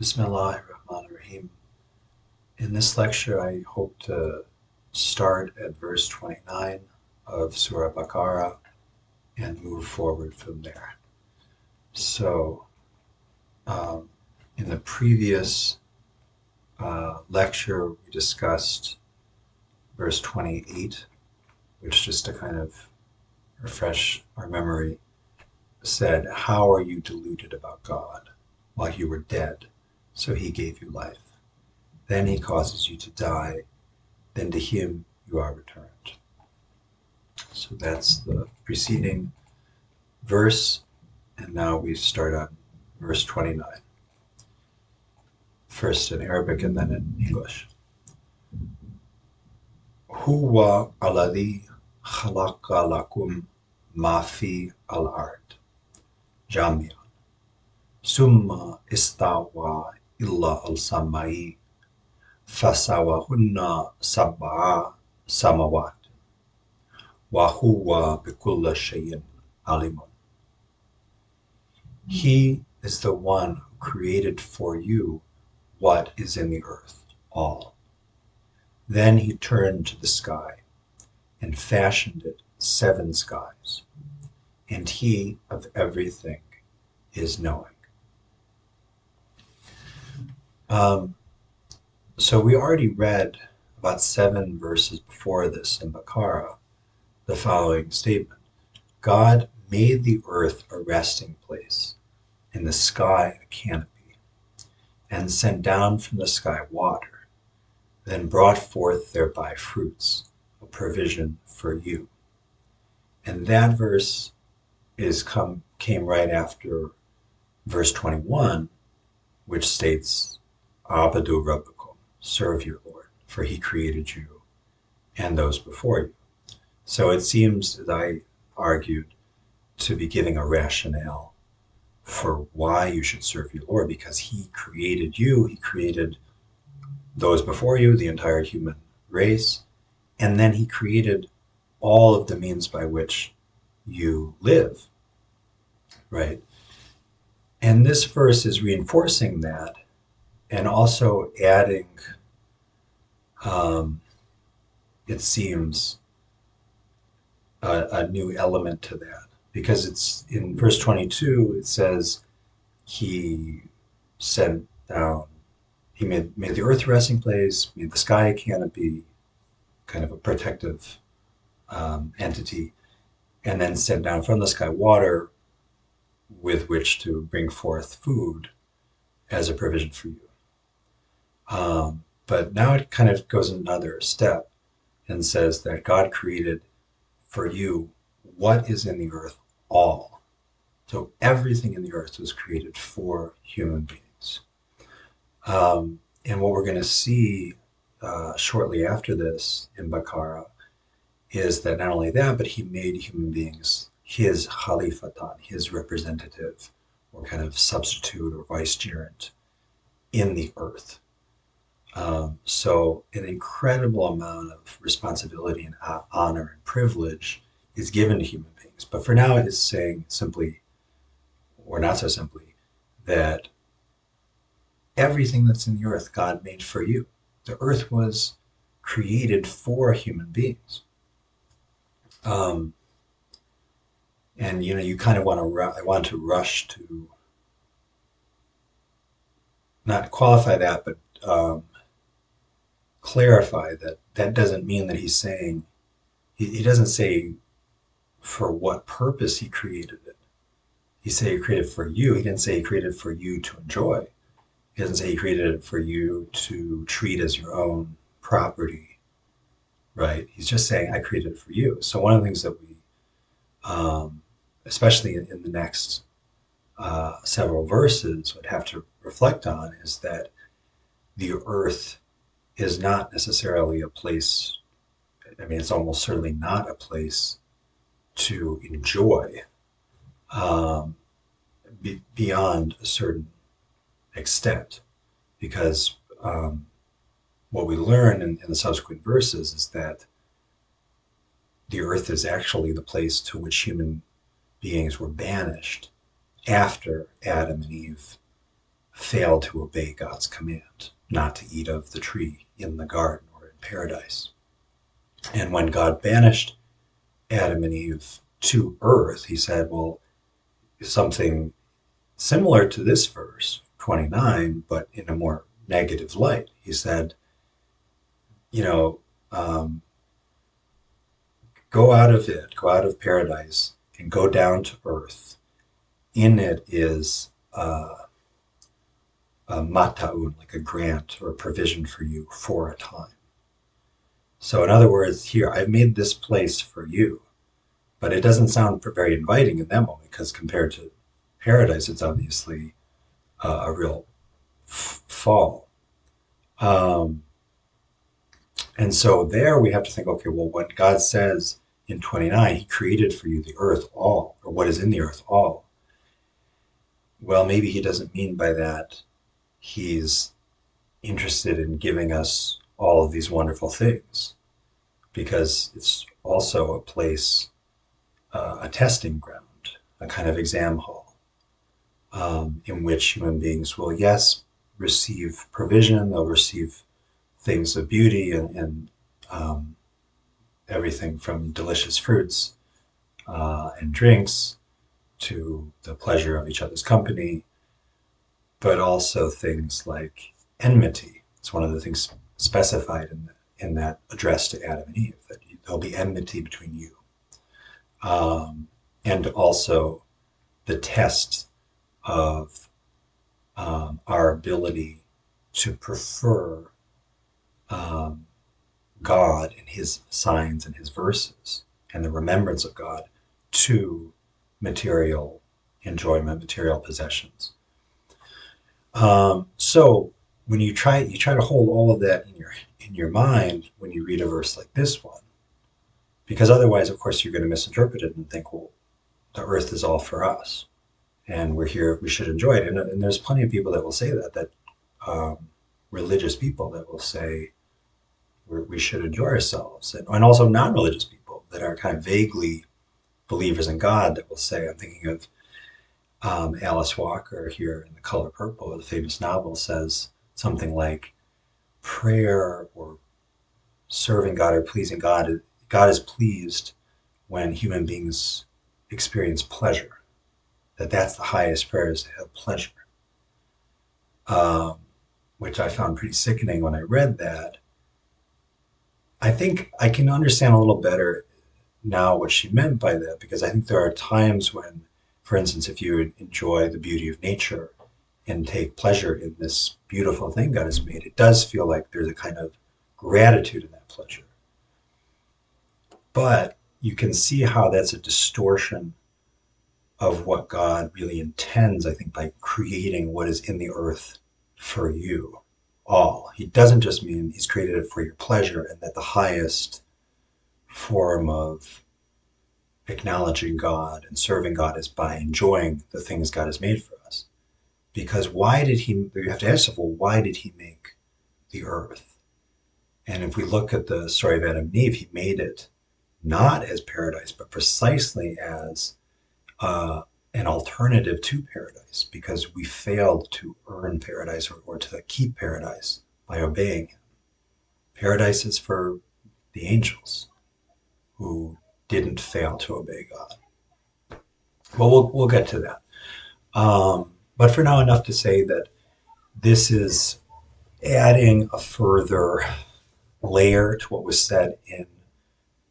Bismillahirrahmanirrahim. In this lecture, I hope to start at verse 29 of Surah Baqarah and move forward from there. So, um, in the previous lecture, we discussed verse 28, which, just to kind of refresh our memory, said, "How are you deluded about God while you were dead? So he gave you life. Then he causes you to die. Then to him you are returned." So that's the preceding verse, and now we start on verse 29, first in Arabic and then in English. Huwa alladhi khalaqa lakum ma fi al-ard jami'an summa istawa illa al-samai fasawahunna sab'a samawat wa huwa bikulli shay'in alimun. He is the one who created for you what is in the earth, all. Then he turned to the sky and fashioned it 7 skies, and he of everything is knowing. Um, so we already read about 7 verses before this in Baqarah, the following statement: God made the earth a resting place, and the sky a canopy, and sent down from the sky water, then brought forth thereby fruits, a provision for you. And that verse came right after verse 21, which states, Abadu Rabbakum, serve your Lord, for he created you and those before you. So it seems, as I argued, to be giving a rationale for why you should serve your Lord, because he created you, he created those before you, the entire human race, and then he created all of the means by which you live, right? And this verse is reinforcing that and also adding, um, it seems, a new element to that. Because it's in verse 22, it says, he sent down, he made the earth a resting place, made the sky a canopy, kind of a protective entity, and then sent down from the sky water with which to bring forth food as a provision for you. But now it kind of goes another step and says that God created for you what is in the earth, all. So everything in the earth was created for human beings. And what we're going to see shortly after this in Baqarah is that not only that, but he made human beings his khalifatan, his representative, or kind of substitute or vicegerent in the earth. So an incredible amount of responsibility and honor and privilege is given to human beings. But for now, it's saying simply, or not so simply, that everything that's in the earth God made for you. The earth was created for human beings. And you kind of want to. I want to rush to not qualify that, but clarify that that doesn't mean that he's saying he doesn't say for what purpose he created it. He said he created for you. He didn't say he created for you to enjoy. He doesn't say he created it for you to treat as your own property, right? He's just saying I created it for you. So one of the things that we, especially in the next several verses, would have to reflect on is that the earth is not necessarily a place. I mean, it's almost certainly not a place to enjoy beyond a certain extent, because what we learn in the subsequent verses is that the earth is actually the place to which human beings were banished after Adam and Eve failed to obey God's command not to eat of the tree in the garden or in paradise. And when God banished Adam and Eve to earth, he said, well, something similar to this verse, 29, but in a more negative light. He said, you know, um, go out of it, go out of paradise, and go down to earth. In it is a mata'un, like a grant or a provision for you for a time. So, in other words, here, I've made this place for you, but it doesn't sound very inviting in that moment because compared to paradise, it's obviously a real fall. Um, and so there we have to think, okay, well, when God says in 29, he created for you the earth all, or what is in the earth all, well, maybe he doesn't mean by that he's interested in giving us all of these wonderful things, because it's also a place, a testing ground, a kind of exam hall, in which human beings will, yes, receive provision, they'll receive things of beauty and everything from delicious fruits and drinks to the pleasure of each other's company, but also things like enmity. It's one of the things specified in that address to Adam and Eve, that there'll be enmity between you. And also the test of our ability to prefer um, God and his signs and his verses and the remembrance of God to material enjoyment, material possessions. So when you try to hold all of that in your mind when you read a verse like this one, because otherwise, of course, you're going to misinterpret it and think, well, the earth is all for us, and we're here, we should enjoy it. And there's plenty of people that will say that um, religious people that will say we should enjoy ourselves, and also non-religious people that are kind of vaguely believers in God that will say, I'm thinking of Alice Walker here in The Color Purple, the famous novel, says something like prayer or serving God or pleasing God, God is pleased when human beings experience pleasure, that's the highest prayer, is to have pleasure, um, which I found pretty sickening when I read that. I think I can understand a little better now what she meant by that, because I think there are times when, for instance, if you enjoy the beauty of nature and take pleasure in this beautiful thing God has made, it does feel like there's a kind of gratitude in that pleasure. But you can see how that's a distortion of what God really intends, I think, by creating what is in the earth for you all. He doesn't just mean he's created it for your pleasure, and that the highest form of acknowledging God and serving God is by enjoying the things God has made for us. Because why did he, you have to ask yourself, well, why did he make the earth? And if we look at the story of Adam and Eve, he made it not as paradise, but precisely as uh, an alternative to paradise, because we failed to earn paradise, or to keep paradise by obeying him. Paradise is for the angels who didn't fail to obey God. Well, we'll get to that. But for now, enough to say that this is adding a further layer to what was said in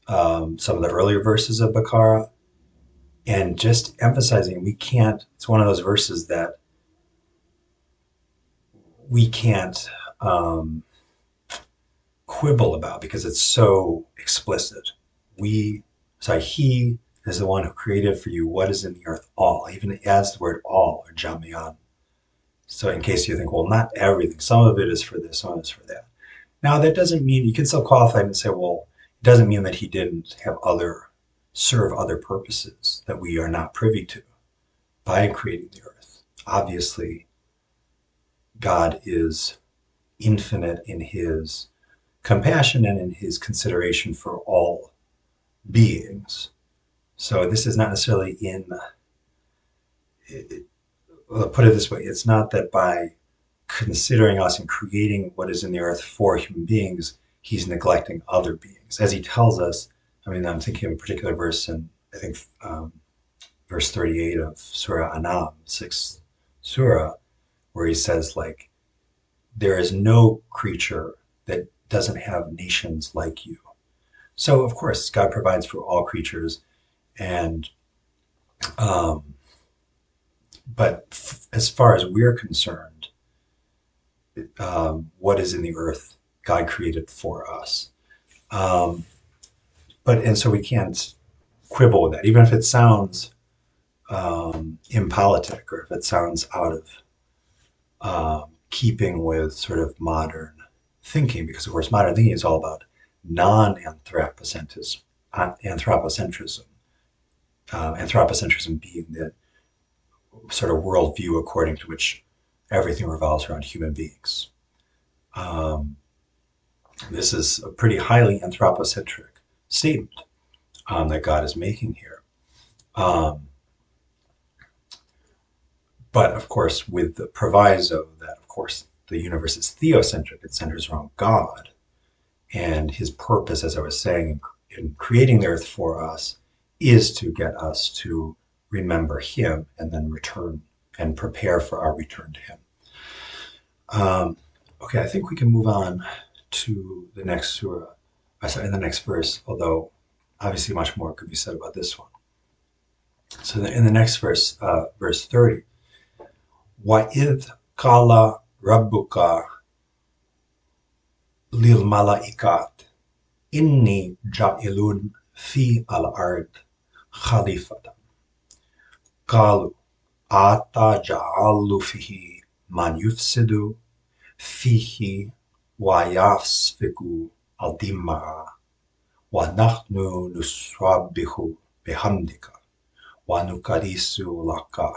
some of the earlier verses of Baqarah, and just emphasizing we can't, it's one of those verses that we can't um, quibble about because it's so explicit. He is the one who created for you what is in the earth all. Even adds the word all, or jami'an. So in case you think, well, not everything, some of it is for this, some of it is for that. Now that doesn't mean, you can still qualify and say, well, it doesn't mean that he didn't have serve other purposes that we are not privy to by creating the earth. Obviously, God is infinite in his compassion and in his consideration for all beings. So this is not necessarily put it this way, it's not that by considering us and creating what is in the earth for human beings, he's neglecting other beings. As he tells us, I mean, I'm thinking of a particular verse in, I think, verse 38 of Surah Anam, 6th Surah, where he says, like, there is no creature that doesn't have nations like you. So, of course, God provides for all creatures, and um, but as far as we're concerned, what is in the earth, God created for us. Um, but and so we can't quibble with that, even if it sounds impolitic or if it sounds out of keeping with sort of modern thinking, because of course modern thinking is all about non-anthropocentrism, anthropocentrism, anthropocentrism being the sort of worldview according to which everything revolves around human beings. Um, this is a pretty highly anthropocentric statement that God is making here. Um, but of course, with the proviso that, of course, the universe is theocentric, it centers around God. And his purpose, as I was saying, in creating the earth for us is to get us to remember him and then return and prepare for our return to him. Um, okay, I think we can move on to the next surah, sorry, the next verse, although obviously much more could be said about this one. So in the next verse, verse 30, وَإِذْ قَالَ رَبُّكَ لِلْمَلَائِكَةِ إِنِّي جَاعِلٌ فِي الْأَرْضِ خَلِيفَةً قَالُوا أَتَجْعَلُ فِيهِ مَنْ يُفْسِدُ فِيهِ وَيَسْفِكُ الدِّمَاءَ وَنَحْنُ نُسَبِّحُ بِحَمْدِكَ وَنُقَدِّسُ لَكَ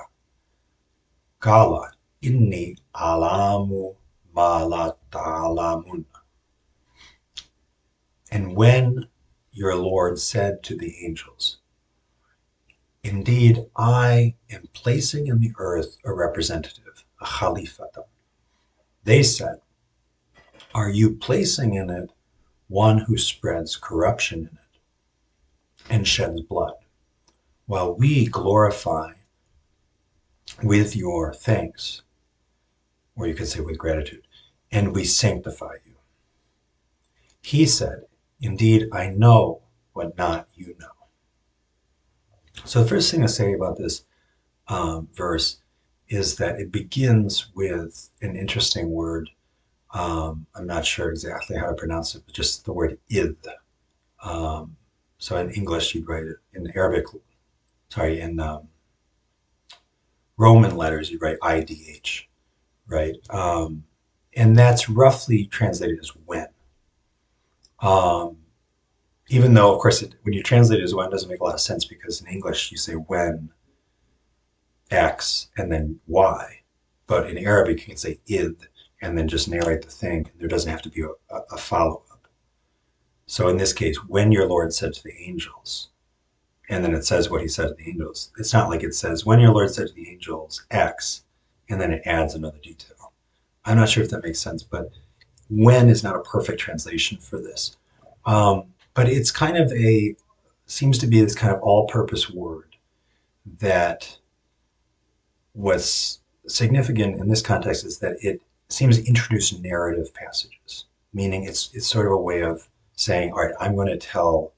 قَالَ إِنِّي أَعْلَمُ مَا لَا تَعْلَمُونَ. And when your Lord said to the angels, indeed, I am placing in the earth a representative, a khalifata. They said, are you placing in it one who spreads corruption in it and sheds blood, while we glorify with your thanks, or you could say with gratitude, and we sanctify you? He said, indeed, I know what not you know. So the first thing to say about this verse is that it begins with an interesting word. I'm not sure exactly how to pronounce it, but just the word id. So in English, you'd write it in Arabic, sorry, in Roman letters, you'd write IDH, right? And that's roughly translated as when. Um, Even though, of course, when you translate it as when, it doesn't make a lot of sense because in English you say when X and then Y. But in Arabic, you can say id and then just narrate the thing. There doesn't have to be a follow up. So in this case, when your Lord said to the angels, and then it says what he said to the angels, it's not like it says, when your Lord said to the angels X, and then it adds another detail. I'm not sure if that makes sense, but when is not a perfect translation for this. But it's kind of seems to be this kind of all purpose word that what's significant in this context is that it seems to introduce narrative passages, meaning it's sort of a way of saying, all right, I'm going to tell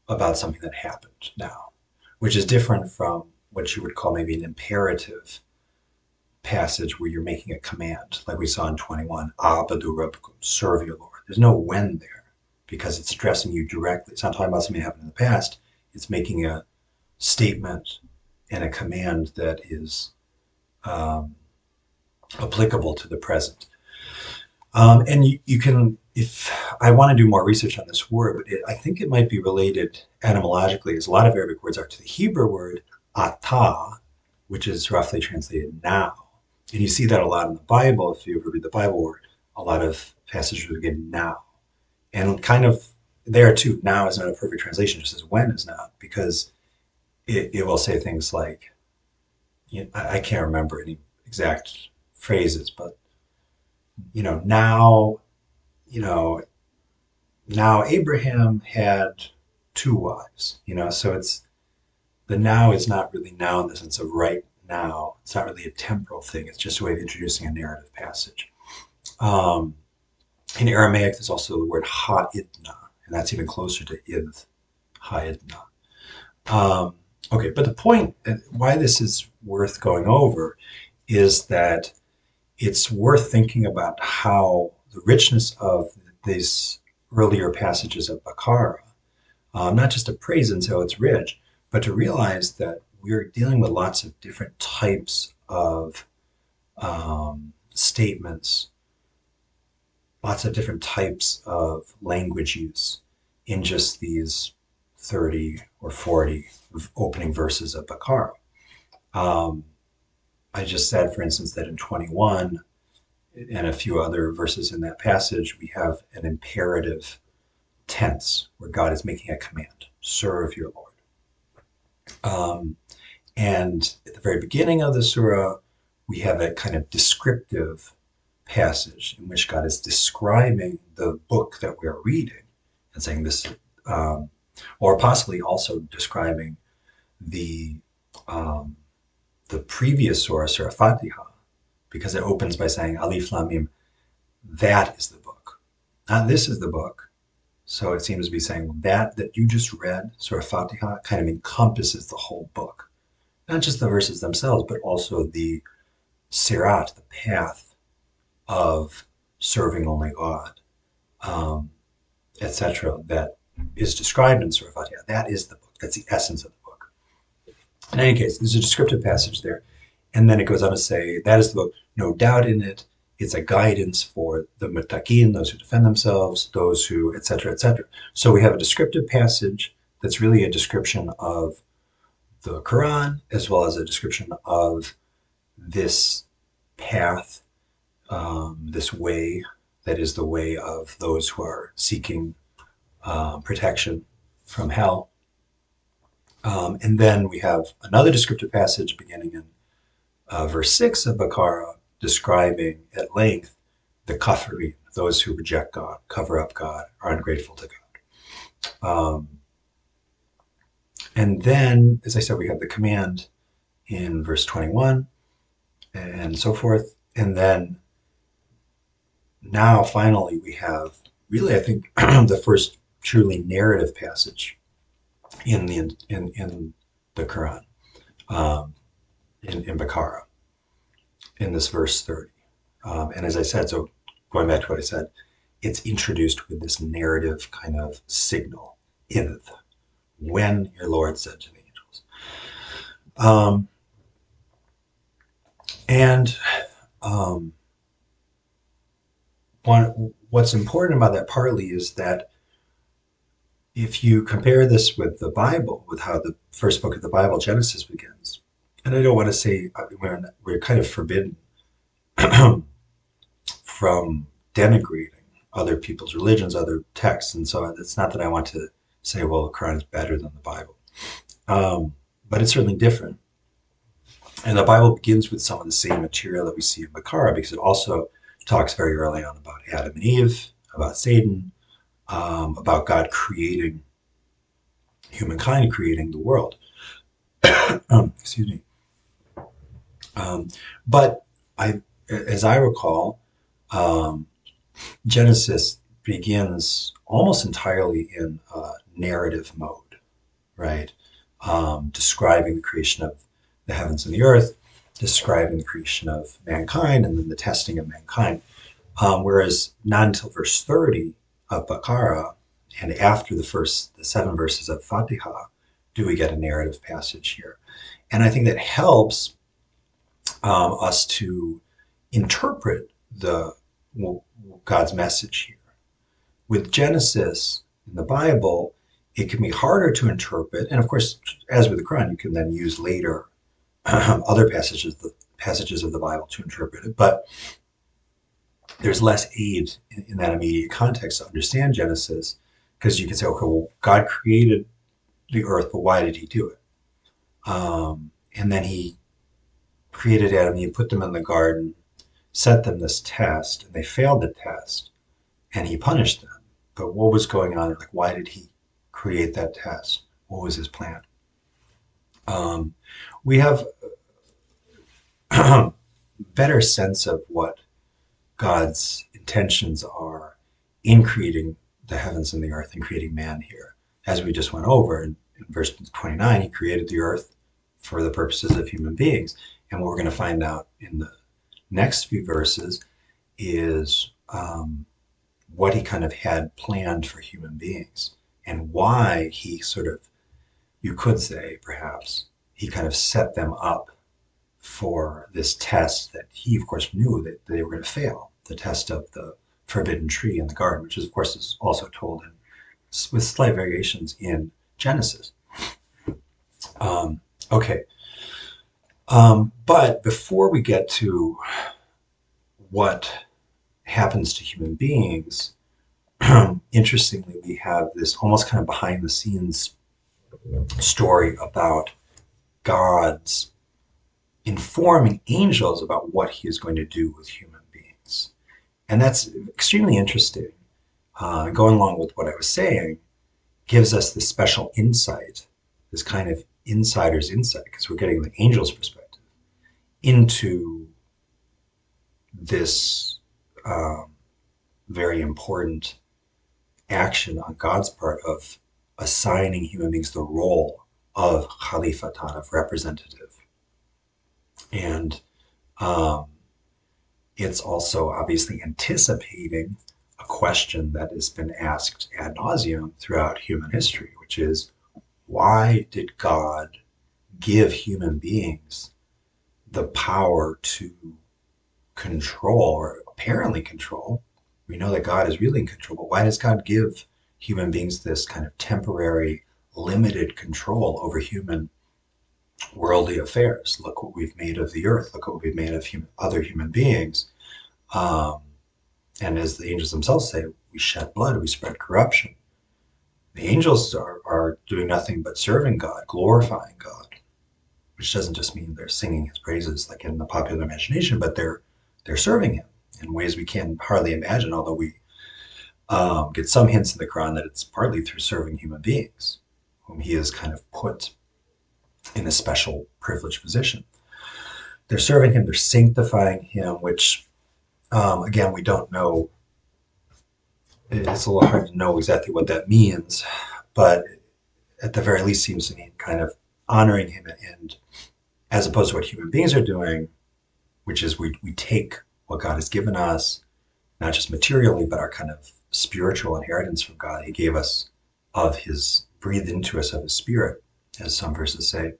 about something that happened now, which is different from what you would call maybe an imperative passage where you're making a command, like we saw in 21, Abadu Rabbukum, serve your Lord. There's no when there because it's addressing you directly. It's not talking about something that happened in the past. It's making a statement and a command that is um, applicable to the present. And you can, if I want to do more research on this word, but I think it might be related etymologically, as a lot of Arabic words are, to the Hebrew word atah, which is roughly translated now. And you see that a lot in the Bible. If you ever read the Bible, word, a lot of passages will get now. And kind of there too, now is not a perfect translation, just as when is not, because it will say things like, I can't remember any exact phrases, but you know, now, you know, now Abraham had two wives, you know, so it's the now is not really now in the sense of right now. It's not really a temporal thing. It's just a way of introducing a narrative passage. Um, in Aramaic, there's also the word ha'idna, and that's even closer to idh, ha'idna. Um, okay, but the point, why this is worth going over, is that it's worth thinking about how the richness of these earlier passages of Baqarah, not just to praise and say, oh, it's rich, but to realize that we're dealing with lots of different types of statements, lots of different types of language use in just these 30 or 40 opening verses of Baqarah. Um, I just said, for instance, that in 21 and a few other verses in that passage, we have an imperative tense where God is making a command: serve your Lord. Um, and at the very beginning of the surah, we have a kind of descriptive passage in which God is describing the book that we're reading and saying this, um, or possibly also describing the um, the previous surah, Surah Fatiha, because it opens by saying Alif Lam Mim, that is the book. Not this is the book. So it seems to be saying that you just read, Surah Fatiha, kind of encompasses the whole book. Not just the verses themselves, but also the sirat, the path of serving only God, um, etc., that is described in Surah Fatiha. That is the book. That's the essence of the book. In any case, there's a descriptive passage there. And then it goes on to say, that is the book, no doubt in it. It's a guidance for the muttaqin, those who defend themselves, those who, etc., etc. So we have a descriptive passage that's really a description of the Quran, as well as a description of this path, this way that is the way of those who are seeking protection from hell. And then we have another descriptive passage beginning in verse 6 of Baqarah, describing at length the kafirin, those who reject God, cover up God, are ungrateful to God. And then, as I said, we have the command in verse 21 and so forth. And then now, finally, we have really, I think, the first truly narrative passage in the Quran, um, in Baqarah, in this verse 30. And as I said, so going back to what I said, it's introduced with this narrative kind of signal, idh, when your Lord said to the angels. Um, and um, what's important about that partly is that if you compare this with the Bible, with how the first book of the Bible, Genesis, begins, and I don't want to say we're kind of forbidden from denigrating other people's religions, other texts, and so it's not that I want to say, well, the Quran is better than the Bible, but it's certainly different. And the Bible begins with some of the same material that we see in Baqarah, because it also talks very early on about Adam and Eve, about Satan, about God creating humankind, creating the world. Excuse me. Um, but as I recall, um, Genesis begins almost entirely in narrative mode, right? Describing the creation of the heavens and the earth, describing the creation of mankind, and then the testing of mankind. Whereas not until verse 30 of Baqarah and after the 7 verses of Fatiha do we get a narrative passage here. And I think that helps us to interpret the God's message here. With Genesis in the Bible, it can be harder to interpret, and of course, as with the Quran, you can then use later other passages of the Bible to interpret it. But there's less aid in that immediate context to understand Genesis, because you can say, okay, well, God created the earth, but why did He do it? And then He created Adam and Eve, put them in the garden, set them this test, and they failed the test, and he punished them. But what was going on? Like, why did he create that test? What was his plan? Um, we have a better sense of what God's intentions are in creating the heavens and the earth and creating man here. As we just went over in verse 29, he created the earth for the purposes of human beings. And what we're going to find out in the next few verses is what he kind of had planned for human beings and why he sort of, you could say perhaps, he kind of set them up for this test that he, of course, knew that they were going to fail. The test of the forbidden tree in the garden, which is, of course, is also told in, with slight variations in Genesis. Okay. But before we get to what happens to human beings, interestingly, we have this almost kind of behind the scenes story about God's informing angels about what he is going to do with human beings. And that's extremely interesting. Going along with what I was saying, gives us this special insight, this kind of insider's insight, because we're getting the angel's perspective into this very important action on God's part of assigning human beings the role of Khalifatan, of representative. And it's also obviously anticipating a question that has been asked ad nauseum throughout human history, which is, why did God give human beings the power to control, or apparently control? We know that God is really in control, but why does God give human beings this kind of temporary, limited control over human worldly affairs? Look what we've made of the earth. Look what we've made of other human beings. Um, and as the angels themselves say, we shed blood, we spread corruption. The angels are doing nothing but serving God, glorifying God, which doesn't just mean they're singing his praises like in the popular imagination, but they're serving him in ways we can hardly imagine, although we get some hints in the Quran that it's partly through serving human beings, whom he has kind of put in a special privileged position. They're serving him, they're sanctifying him, which, again, we don't know. It's a little hard to know exactly what that means, but at the very least seems to mean kind of honoring him, and as opposed to what human beings are doing, which is we take what God has given us, not just materially, but our kind of spiritual inheritance from God. He gave us of his, breathed into us of his spirit, as some verses say,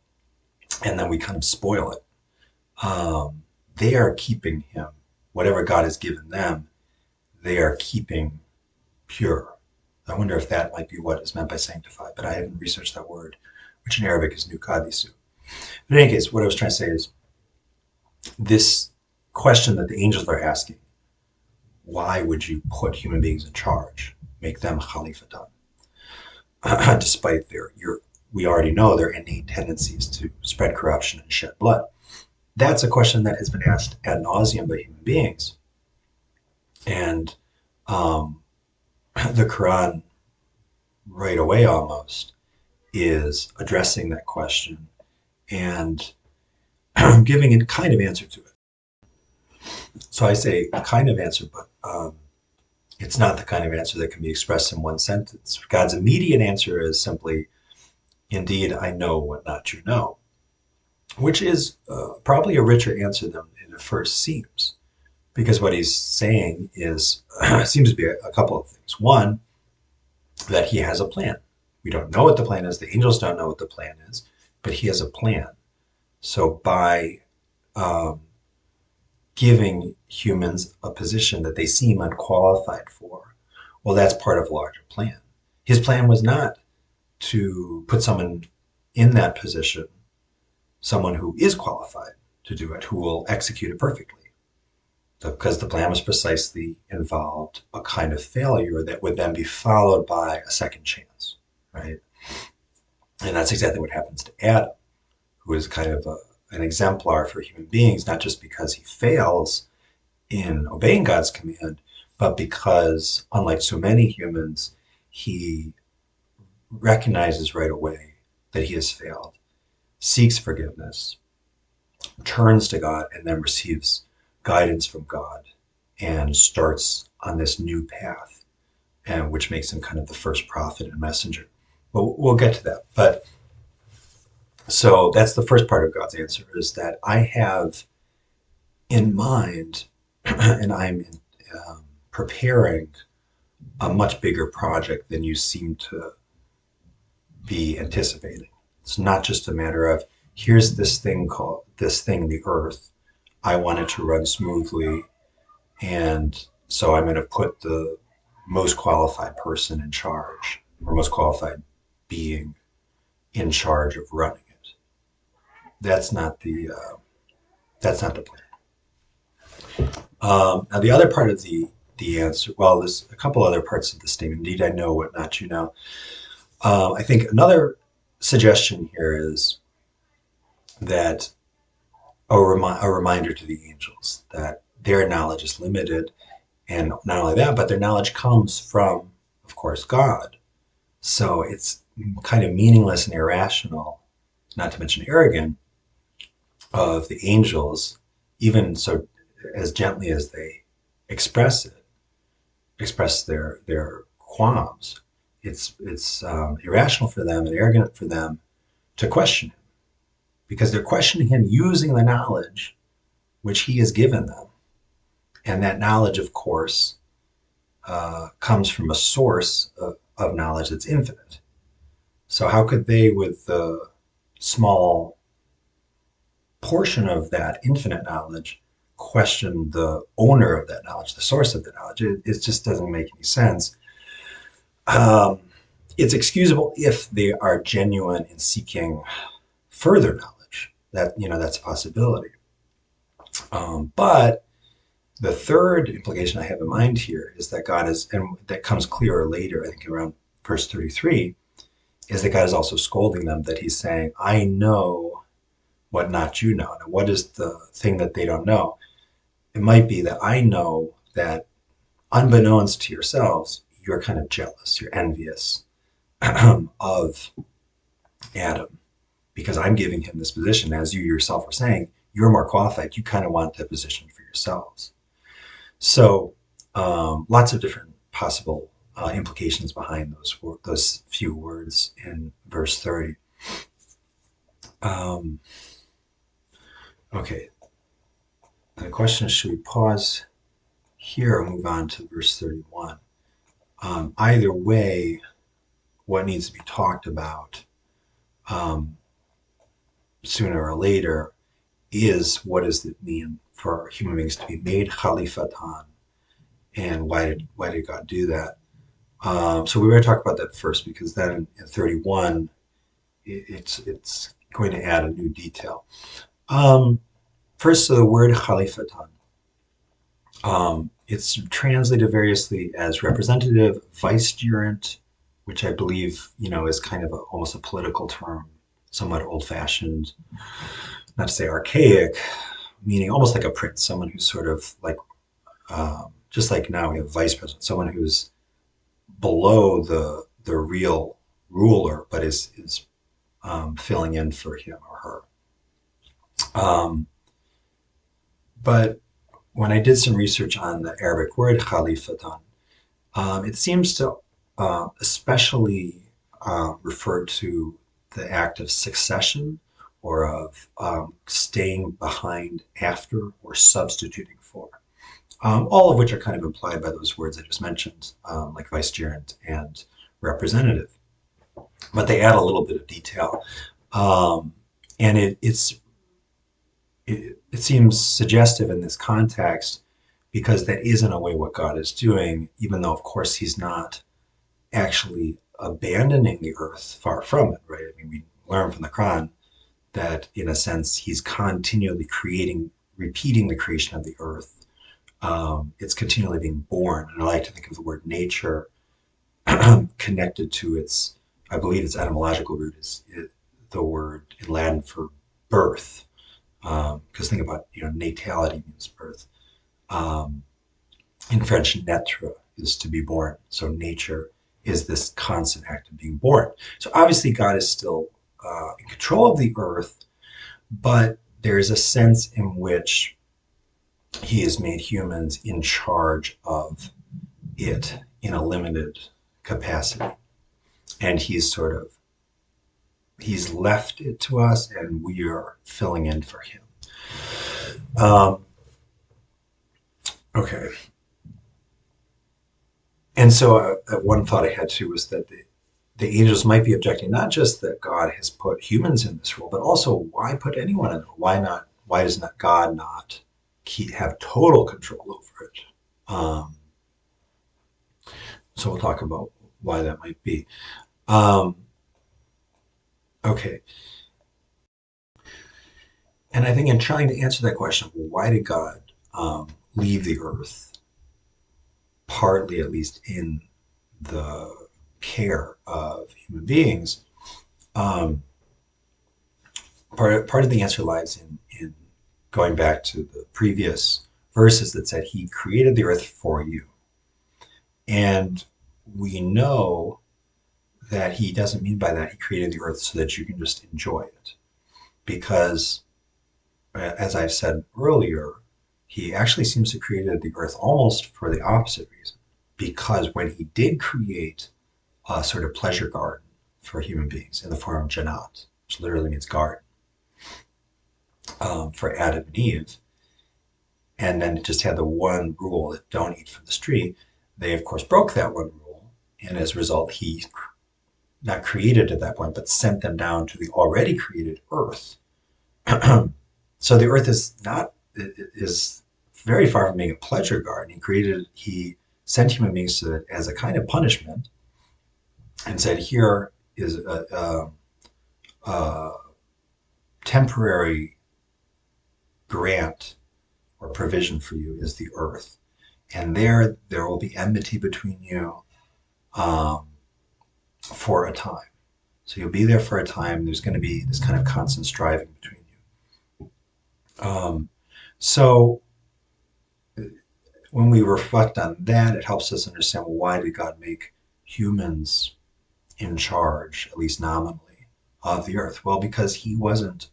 and then we kind of spoil it. They are keeping him, whatever God has given them, they are keeping pure. I wonder if that might be what is meant by sanctified, but I haven't researched that word, which in Arabic is nukadisu. But in any case, what I was trying to say is this question that the angels are asking, why would you put human beings in charge, make them khalifatan, despite we already know their innate tendencies to spread corruption and shed blood? That's a question that has been asked ad nauseum by human beings. And the Quran, right away almost, is addressing that question and giving a kind of answer to it. So I say a kind of answer, but it's not the kind of answer that can be expressed in one sentence. God's immediate answer is simply, indeed, I know what not you know, which is probably a richer answer than it at first seems, because what he's saying is seems to be a couple of things. One, that he has a plan. We don't know what the plan is. The angels don't know what the plan is, but he has a plan. So by giving humans a position that they seem unqualified for, well, that's part of a larger plan. His plan was not to put someone in that position, someone who is qualified to do it, who will execute it perfectly. Because the plan was precisely involved a kind of failure that would then be followed by a second chance, right? And that's exactly what happens to Adam, who is kind of an exemplar for human beings, not just because he fails in obeying God's command, but because, unlike so many humans, he recognizes right away that he has failed, seeks forgiveness, turns to God, and then receives guidance from God and starts on this new path, and which makes him kind of the first prophet and messenger. But we'll get to that. But so that's the first part of God's answer, is that I have in mind and I'm preparing a much bigger project than you seem to be anticipating. It's not just a matter of here's this thing, the earth. I want it to run smoothly, and so I'm going to put the most qualified person in charge, or most qualified being in charge of running it. That's not the plan. Now the other part of the answer, well, there's a couple other parts of the statement. Indeed, I know what not you know. I think another suggestion here is that a reminder to the angels that their knowledge is limited, and not only that, but their knowledge comes from, of course, God. So it's kind of meaningless and irrational, not to mention arrogant, of the angels, even so as gently as they express it, express their qualms. It's irrational for them and arrogant for them to question him, because they're questioning him using the knowledge which he has given them, and that knowledge, of course, comes from a source of knowledge that's infinite. So how could they, with the small portion of that infinite knowledge, question the owner of that knowledge, the source of the knowledge? It just doesn't make any sense. Um, it's excusable if they are genuine in seeking further knowledge. That's a possibility. But the third implication I have in mind here is that God is, and that comes clearer later, I think around verse 33, is that God is also scolding them, that he's saying, I know what not you know. Now, what is the thing that they don't know? It might be that I know that unbeknownst to yourselves, you're kind of jealous, you're envious of Adam, because I'm giving him this position. As you yourself were saying, you're more qualified. You kind of want that position for yourselves. So, lots of different possible implications behind those few words in verse 30. Um, okay, the question is, should we pause here or move on to verse 31? Either way, what needs to be talked about um, sooner or later is, what does it mean for human beings to be made Khalifatan, and why did God do that? So we were going to talk about that first, because then in 31, it's going to add a new detail. Um, First, so the word Khalifatan. It's translated variously as representative, vicegerent, which I believe is kind of almost a political term, somewhat old-fashioned, not to say archaic, meaning almost like a prince, someone who's sort of like, just like now we have vice president, someone who's below the real ruler, but is filling in for him or her. Um, but when I did some research on the Arabic word Khalifatan, it seems to especially refer to the act of succession, or of staying behind after or substituting for, all of which are kind of implied by those words I just mentioned, like vicegerent and representative. But they add a little bit of detail. Um, and it seems suggestive in this context, because that is in a way what God is doing, even though, of course, he's not actually abandoning the earth, far from it, right? I mean, we learn from the Quran that, in a sense, he's continually repeating the creation of the earth. It's continually being born. And I like to think of the word nature connected to I believe its etymological root is the word in Latin for birth. Because think about, natality means birth. Um, in French, naître is to be born. So nature is this constant act of being born. So obviously, God is still in control of the earth, but there is a sense in which he has made humans in charge of it in a limited capacity. And he's left it to us and we are filling in for him. Um, okay. And so one thought I had too was that the angels might be objecting not just that God has put humans in this role, but also why put anyone in it? Why not? Why does not God not have total control over it? Um, so we'll talk about why that might be. Um, okay, and I think in trying to answer that question, why did God leave the earth, partly at least in the care of human beings? Um, part of the answer lies in going back to the previous verses that said he created the earth for you. And we know that he doesn't mean by that he created the earth so that you can just enjoy it. Because, as I've said earlier, he actually seems to have created the earth almost for the opposite reason. Because when he did create a sort of pleasure garden for human beings in the form of Jannat, which literally means garden, for Adam and Eve, and then it just had the one rule that don't eat from this tree. They, of course, broke that one rule, and as a result, he not created at that point, but sent them down to the already created earth. So the earth is very far from being a pleasure garden. He sent human beings to it as a kind of punishment, and said, "Here is a temporary grant or provision for you is the earth, and there will be enmity between you um, for a time. So you'll be there for a time. There's going to be this kind of constant striving between you. So when we reflect on that, it helps us understand, well, why did God make humans in charge, at least nominally, of the earth? Well, because he wasn't.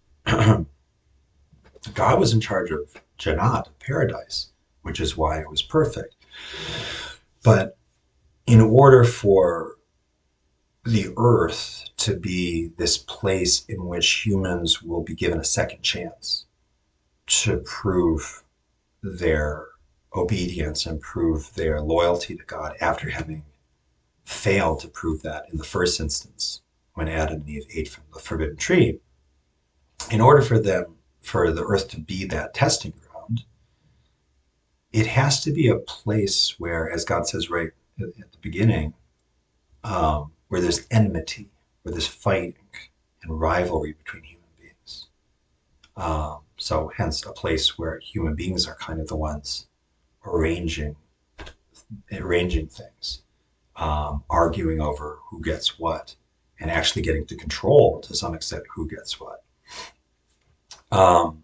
God was in charge of Jannat, paradise, which is why it was perfect. But in order for the earth to be this place in which humans will be given a second chance to prove their obedience and prove their loyalty to God after having failed to prove that in the first instance when Adam and Eve ate from the forbidden tree. In order for the earth to be that testing ground, it has to be a place where, as God says right at the beginning, where there's enmity, where there's fighting and rivalry between human beings. So hence a place where human beings are kind of the ones arranging things, arguing over who gets what, and actually getting to control to some extent who gets what. Um,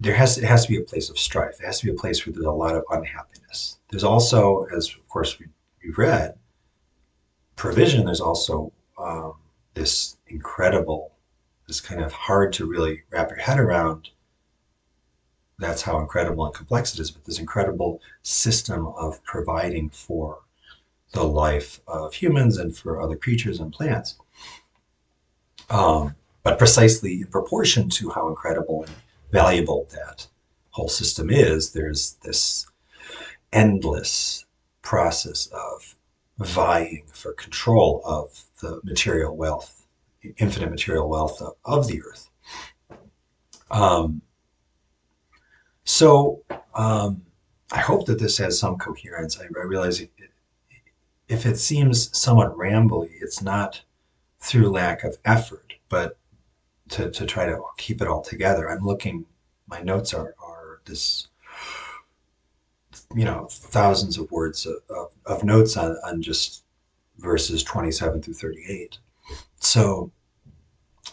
it has to be a place of strife. It has to be a place where there's a lot of unhappiness. There's also, as of course we've read, provision. There's also this incredible, this kind of hard to really wrap your head around. That's how incredible and complex it is. But this incredible system of providing for the life of humans and for other creatures and plants. But precisely in proportion to how incredible and valuable that whole system is, there's this endless process of vying for control of the material wealth, infinite material wealth of the earth. Um, so I hope that this has some coherence. I realize if it seems somewhat rambly, it's not through lack of effort, but to try to keep it all together. I'm looking, my notes are this, thousands of words of notes on just verses 27 through 38. So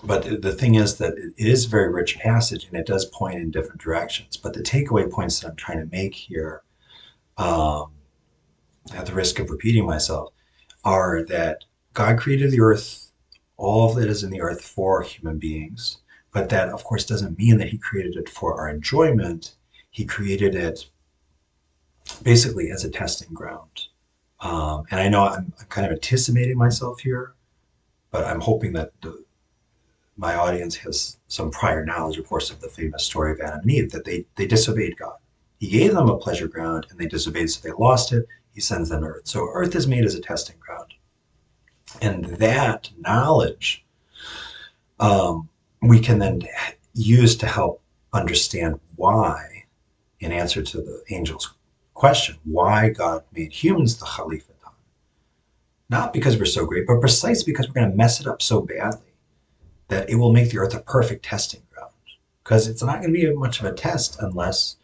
But the thing is that it is a very rich passage and it does point in different directions. But the takeaway points that I'm trying to make here, um, at the risk of repeating myself, are that God created the earth, all that is in the earth for human beings. But that, of course, doesn't mean that He created it for our enjoyment. He created it basically as a testing ground. And I know I'm kind of anticipating myself here, but I'm hoping that my audience has some prior knowledge, of course, of the famous story of Adam and Eve, that they disobeyed God. He gave them a pleasure ground and they disobeyed, so they lost it. He sends them to earth. So earth is made as a testing ground. And that knowledge, um, we can then use to help understand why, in answer to the angel's question, why God made humans the Khalifa. Not because we're so great, but precisely because we're going to mess it up so badly that it will make the earth a perfect testing ground. Because it's not going to be much of a test unless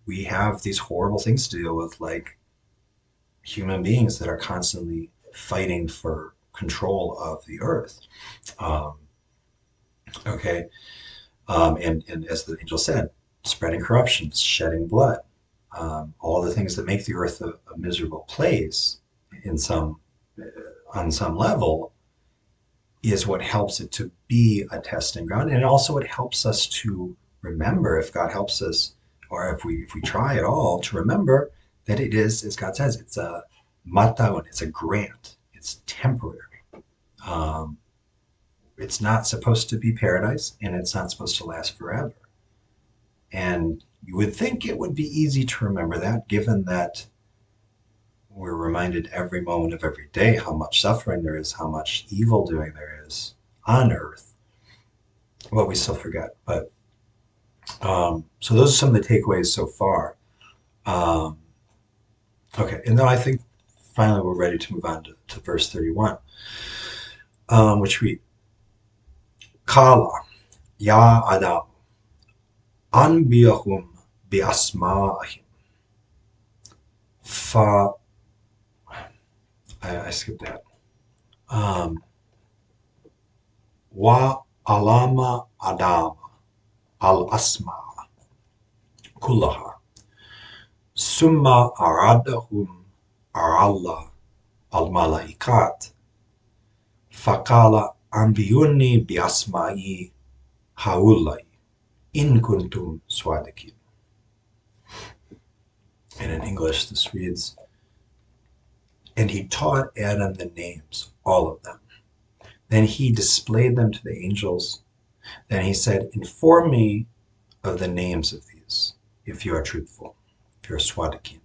we have these horrible things to deal with, like human beings that are constantly fighting for control of the earth. Um, okay. And as the angel said, spreading corruption, shedding blood, all the things that make the earth a miserable place in some on some level is what helps it to be a testing ground, and also it helps us to remember, if God helps us, or if we try at all to remember that it is, as God says, it's a mataun, it's a grant, it's temporary. Um, it's not supposed to be paradise, and it's not supposed to last forever. And you would think it would be easy to remember that, given that we're reminded every moment of every day how much suffering there is, how much evil doing there is on earth. What we still forget. But so those are some of the takeaways so far. Um, okay, and then I think finally we're ready to move on to verse 31, which we Kala Ya Adam Anbiyahum bi asma'ahim. Fa I skipped that. Wa alama Adam al asma kullaha summa aradahum arallah al malaikat faqala ambiyuni bi asma'i haulai in kuntum swadikin. And in English, this reads, and he taught Adam the names, all of them. Then he displayed them to the angels. Then he said, inform me of the names of these, if you are truthful, if you're swadikin.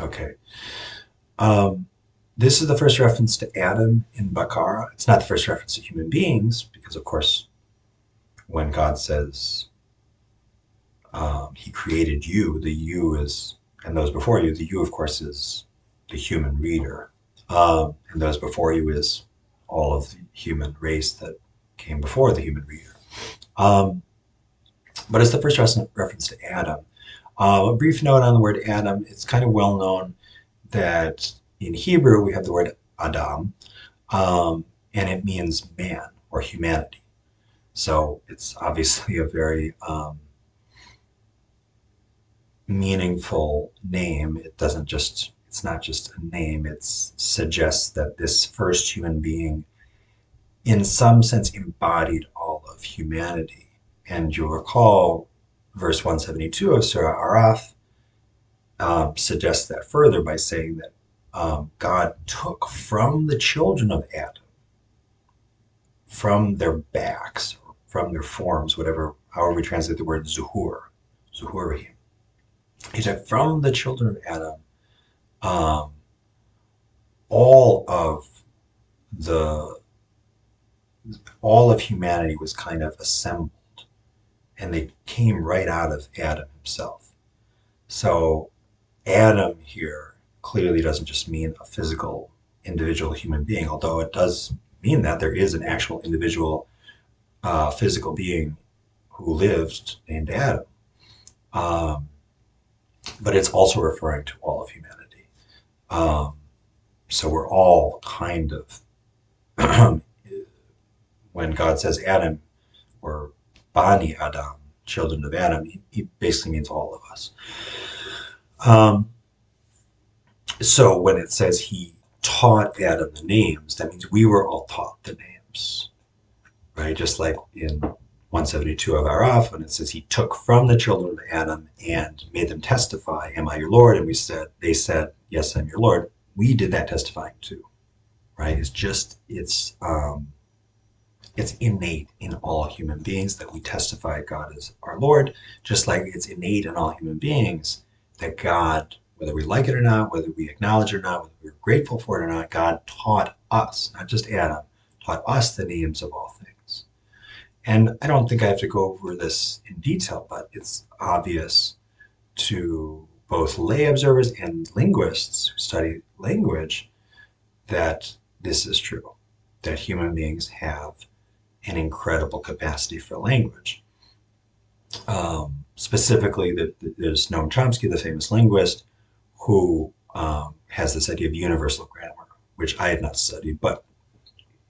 Okay. Um, this is the first reference to Adam in Baqarah. It's not the first reference to human beings, because, of course, when God says He created you, the you is, and those before you, the you, of course, is the human reader. And those before you is all of the human race that came before the human reader. Um, but it's the first reference to Adam. A brief note on the word Adam. It's kind of well known that in Hebrew we have the word Adam, and it means man or humanity. So it's obviously a very meaningful name. It's not just a name. It suggests that this first human being, in some sense, embodied all of humanity. And you'll recall verse 172 of Surah Araf suggests that further by saying that God took from the children of Adam, from their backs, from their forms, however we translate the word zuhurihim. He took from the children of Adam um, all of the all of humanity was kind of assembled, and they came right out of Adam himself. So Adam here clearly doesn't just mean a physical individual human being, although it does mean that there is an actual individual physical being who lived named Adam. Um, but it's also referring to all of humanity. Um, so we're all kind of when God says Adam or Bani Adam, children of Adam, he basically means all of us. Um, so when it says he taught Adam the names, that means we were all taught the names, right? Just like in 172 of Araf, when it says he took from the children of Adam and made them testify, "Am I your Lord?" And they said, "Yes, I'm your Lord." We did that testifying too, right? It's innate in all human beings that we testify God is our Lord, just like it's innate in all human beings that God, whether we like it or not, whether we acknowledge it or not, whether we're grateful for it or not, God taught us, not just Adam, taught us the names of all things. And I don't think I have to go over this in detail, but it's obvious to both lay observers and linguists who study language that this is true, that human beings have an incredible capacity for language. Specifically, there's Noam Chomsky, the famous linguist, who has this idea of universal grammar, which I have not studied, but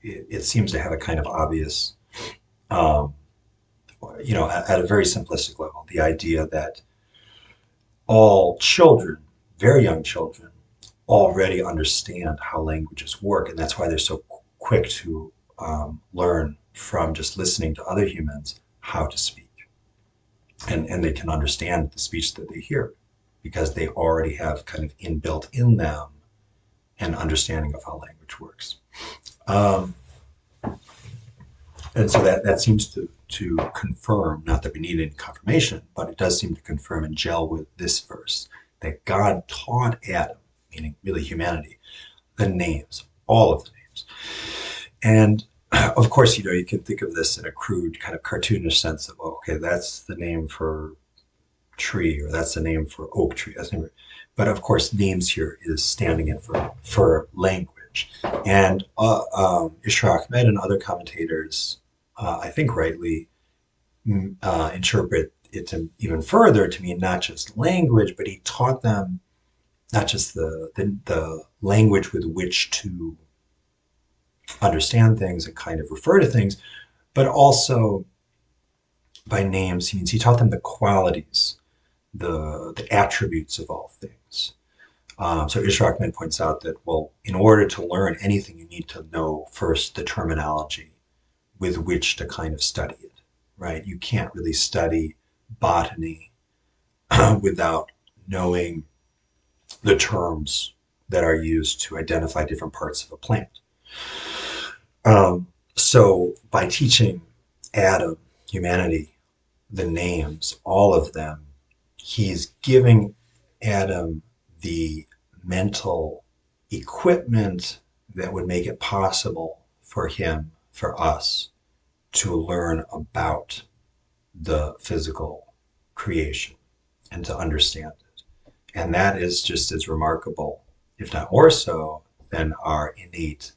it seems to have a kind of obvious, um, at a very simplistic level, the idea that all children, very young children, already understand how languages work, and that's why they're so quick to learn from just listening to other humans how to speak. And they can understand the speech that they hear because they already have kind of inbuilt in them an understanding of how language works. Um, and so that seems to confirm, not that we need any confirmation, but it does seem to confirm and gel with this verse that God taught Adam, meaning really humanity, the names, all of the names. And of course, you can think of this in a crude kind of cartoonish sense of, oh, okay, that's the name for tree, or that's the name for oak tree. But of course, names here is standing in for language. And Isra Ahmed and other commentators, I think rightly, interpret it to even further to mean not just language, but he taught them not just the language with which to understand things and kind of refer to things, but also by names. He means he taught them the qualities, the attributes of all things. So Isra Ahmed points out that, well, in order to learn anything, you need to know first the terminology with which to kind of study it, right? You can't really study botany without knowing the terms that are used to identify different parts of a plant. So by teaching Adam, humanity, the names, all of them, he's giving Adam the mental equipment that would make it possible for him, for us, to learn about the physical creation and to understand it. And that is just as remarkable, if not more so, than our innate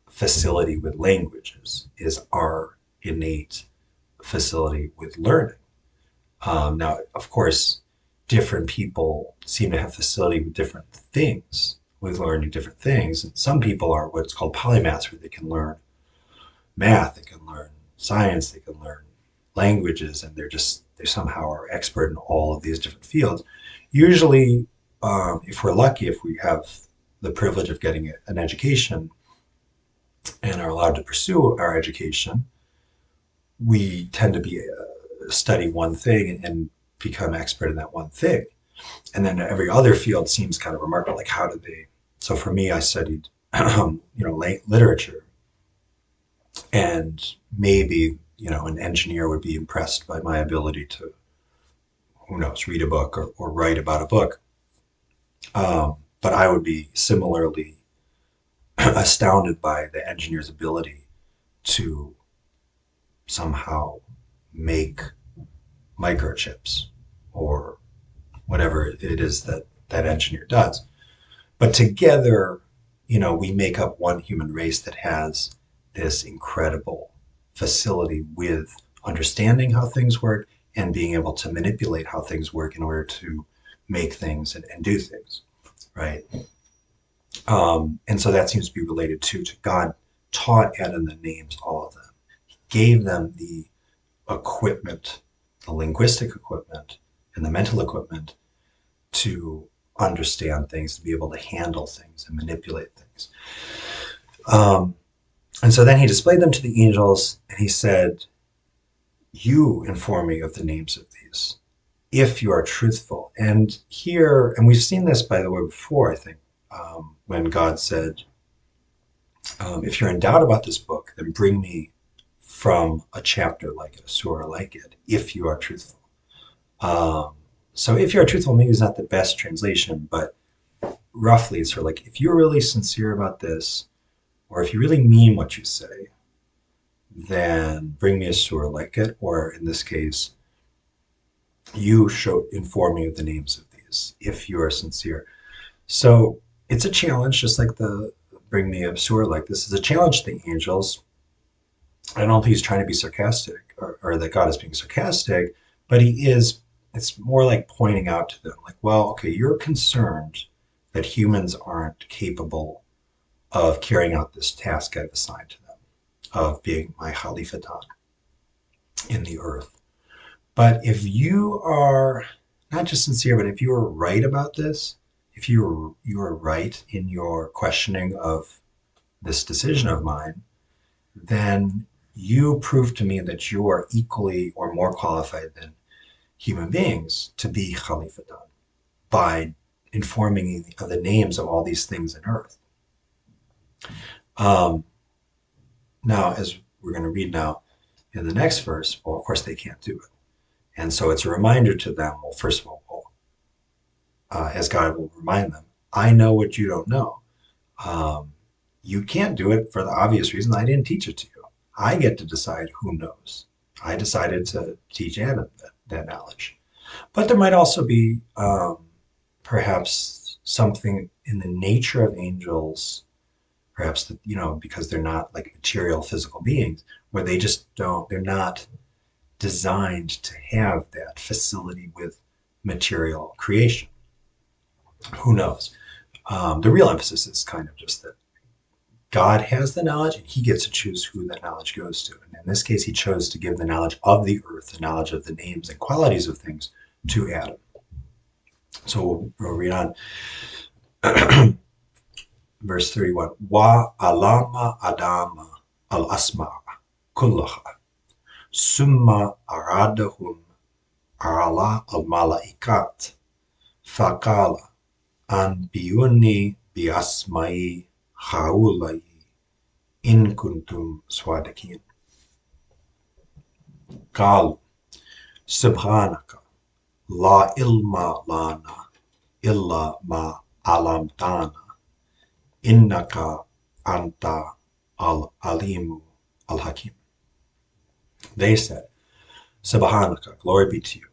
facility with languages, is our innate facility with learning. Now, of course, different people seem to have facility with different things, with learning different things. And some people are what's called polymaths, where they can learn math, they can learn science, they can learn languages, and they somehow are expert in all of these different fields. Usually, if we're lucky, if we have the privilege of getting an education and are allowed to pursue our education, we tend to be study one thing and become expert in that one thing. And then every other field seems kind of remarkable. Like, how did they? So for me, I studied, literature, and maybe an engineer would be impressed by my ability to, who knows, read a book or write about a book. But I would be similarly astounded by the engineer's ability to somehow make microchips or whatever it is that that engineer does. But together, we make up one human race that has this incredible facility with understanding how things work and being able to manipulate how things work in order to make things and do things, right? And so that seems to be related to God taught Adam the names, all of them. He gave them the equipment, the linguistic equipment, and the mental equipment to understand things, to be able to handle things and manipulate things. Um, and so then he displayed them to the angels, and he said, "You inform me of the names of these, if you are truthful." And here, and we've seen this, by the way, before, I think, when God said, "If you're in doubt about this book, then bring me from a chapter like it, a surah like it, if you are truthful." Um, so if you are truthful, maybe is not the best translation, but roughly it's sort of like, if you're really sincere about this, or if you really mean what you say, then bring me a surah like it, or in this case, you should inform me of the names of these, if you are sincere. So it's a challenge, just like the bring me a surah like this is a challenge to the angels. I don't think he's trying to be sarcastic, or that God is being sarcastic, but he is. It's more like pointing out to them, like, well, okay, you're concerned that humans aren't capable of carrying out this task I've assigned to them, of being my Khalifatan in the earth. But if you are not just sincere, but if you are right about this, if you are right in your questioning of this decision of mine, then you prove to me that you are equally or more qualified than human beings to be Khalifatan by informing me of the names of all these things in earth. Um, Now, as we're going to read now in the next verse, well, of course, they can't do it. And so it's a reminder to them, well, first of all, as God will remind them, I know what you don't know. Um, you can't do it for the obvious reason I didn't teach it to you. I get to decide who knows. I decided to teach Adam that knowledge. But there might also be perhaps something in the nature of angels, perhaps that, because they're not like material physical beings, where they just don't, they're not designed to have that facility with material creation. Who knows? The real emphasis is kind of just that God has the knowledge and he gets to choose who that knowledge goes to. And in this case, he chose to give the knowledge of the earth, the knowledge of the names and qualities of things to Adam. So we'll read on. Verse 31. Wa alama adama al asma kullaha summa aradahum ala al malaikat faqala anbiyuni bi asma'i haulai in kuntum swadikin. Qalu subhanaka la ilma lana illa ma alamtana innaka anta al alimu al hakim. They said, Subhanaka, glory be to you.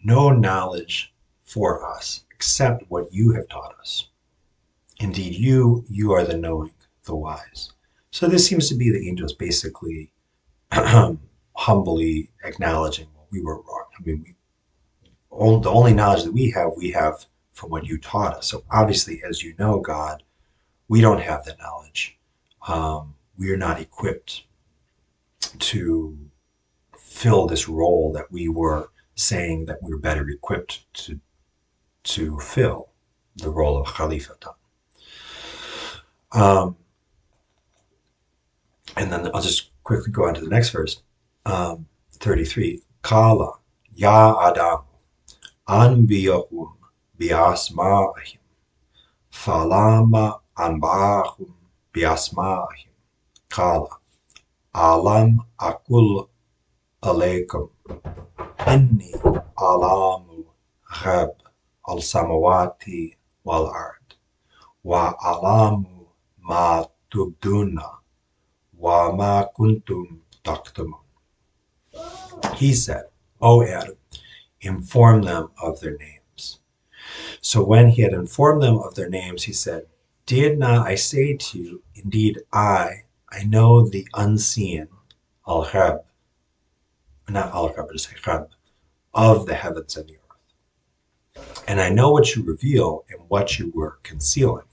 No knowledge for us except what you have taught us. Indeed, you are the knowing, the wise. So this seems to be the angels basically humbly acknowledging, well, we were wrong. I mean, the only knowledge that we have from what you taught us. So obviously, as you know, God, we don't have the knowledge. We are not equipped to fill this role that we were saying that we were better equipped to fill, the role of Khalifatan. And then I'll just quickly go on to the next verse. 33. Kala ya Adam anbiyahum biasma'ahim falama anba'ahum biasma'ahim Kala alam akul alaykum inni alamu ghab al samawati wal ard wa alamu ma tubduna wa ma kuntum taktumun. He said, O Adam, inform them of their names. So when he had informed them of their names, he said, did not I say to you, indeed I know the unseen, al-ghab, not al-ghab, but just ghab, of the heavens and the earth. And I know what you reveal and what you were concealing.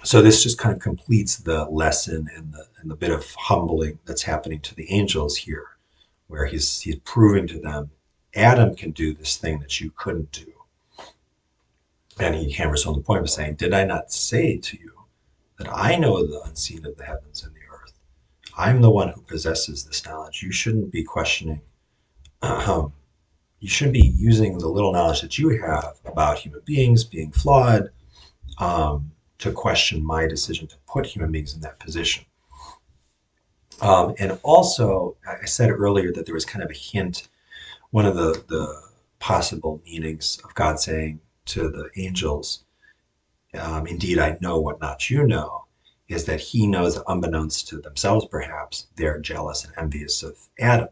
So this just kind of completes the lesson and the bit of humbling that's happening to the angels here, where he's proving to them Adam can do this thing that you couldn't do. And he hammers home the point of saying, did I not say to you that I know the unseen of the heavens and the earth? I'm the one who possesses this knowledge. You shouldn't be questioning. Um, you shouldn't be using the little knowledge that you have about human beings being flawed to question my decision to put human beings in that position. And also, I said earlier that there was kind of a hint, one of the possible meanings of God saying to the angels, indeed, I know what not you know, is that he knows, unbeknownst to themselves perhaps, they're jealous and envious of Adam.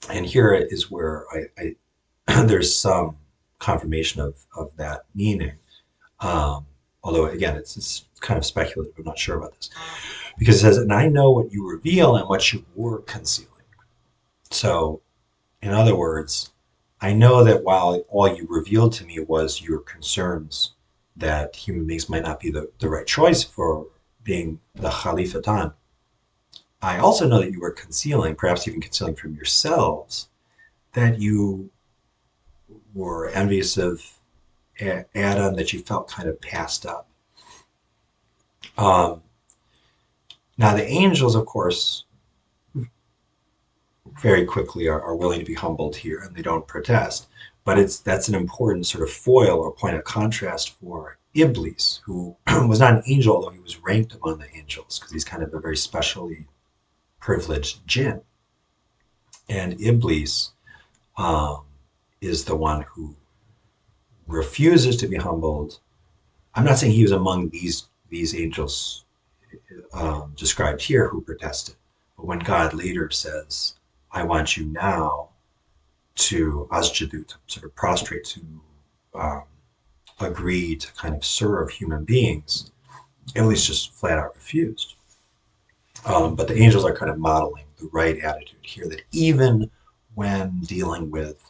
And here is where there's some confirmation of that meaning. Although, again, it's kind of speculative. I'm not sure about this. Because it says, and I know what you reveal and what you were concealing. So, in other words, I know that while all you revealed to me was your concerns that human beings might not be the right choice for being the Khalifatan, I also know that you were concealing, perhaps even concealing from yourselves, that you were envious of Adam, that you felt kind of passed up. Um, Now, the angels, of course, very quickly are willing to be humbled here and they don't protest. But that's an important sort of foil or point of contrast for Iblis, who was not an angel, although he was ranked among the angels because he's kind of a very specially privileged jinn. And Iblis um, is the one who refuses to be humbled. I'm not saying he was among these angels described here who protested. But when God later says, I want you now to asjudu, to sort of prostrate, to um, agree to kind of serve human beings, Iblis just flat out refused. But the angels are kind of modeling the right attitude here, that even when dealing with,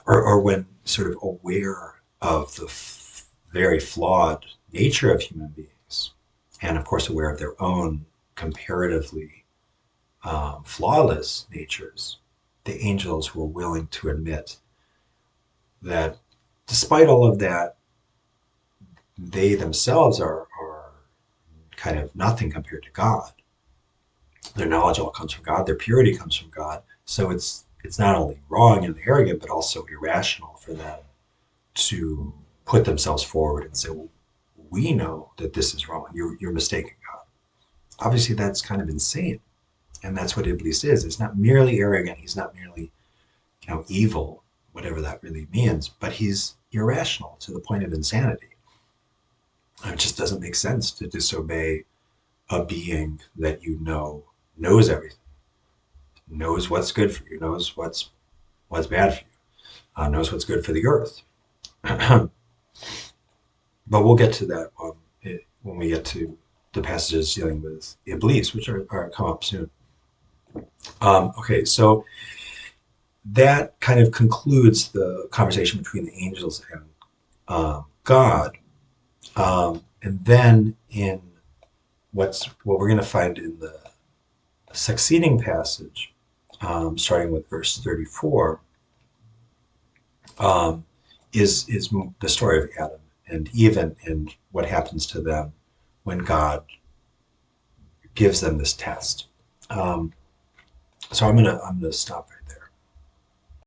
or when sort of aware of the very flawed nature of human beings, and of course aware of their own comparatively flawless natures, the angels were willing to admit that despite all of that, they themselves are kind of nothing compared to God. Their knowledge all comes from God, their purity comes from God. So it's not only wrong and arrogant, but also irrational for them to put themselves forward and say, well, we know that this is wrong. You're mistaken, God. Obviously, that's kind of insane. And that's what Iblis is. It's not merely arrogant. He's not merely, evil, whatever that really means, but he's irrational to the point of insanity. It just doesn't make sense to disobey a being that you know knows everything, knows what's good for you, knows what's bad for you, knows what's good for the earth. But we'll get to that when we get to the passages dealing with Iblis, which are come up soon. Okay, so that kind of concludes the conversation between the angels and God. And then in what we're going to find in the succeeding passage, starting with verse 34, is the story of Adam and Eve and what happens to them when God gives them this test. So I'm gonna stop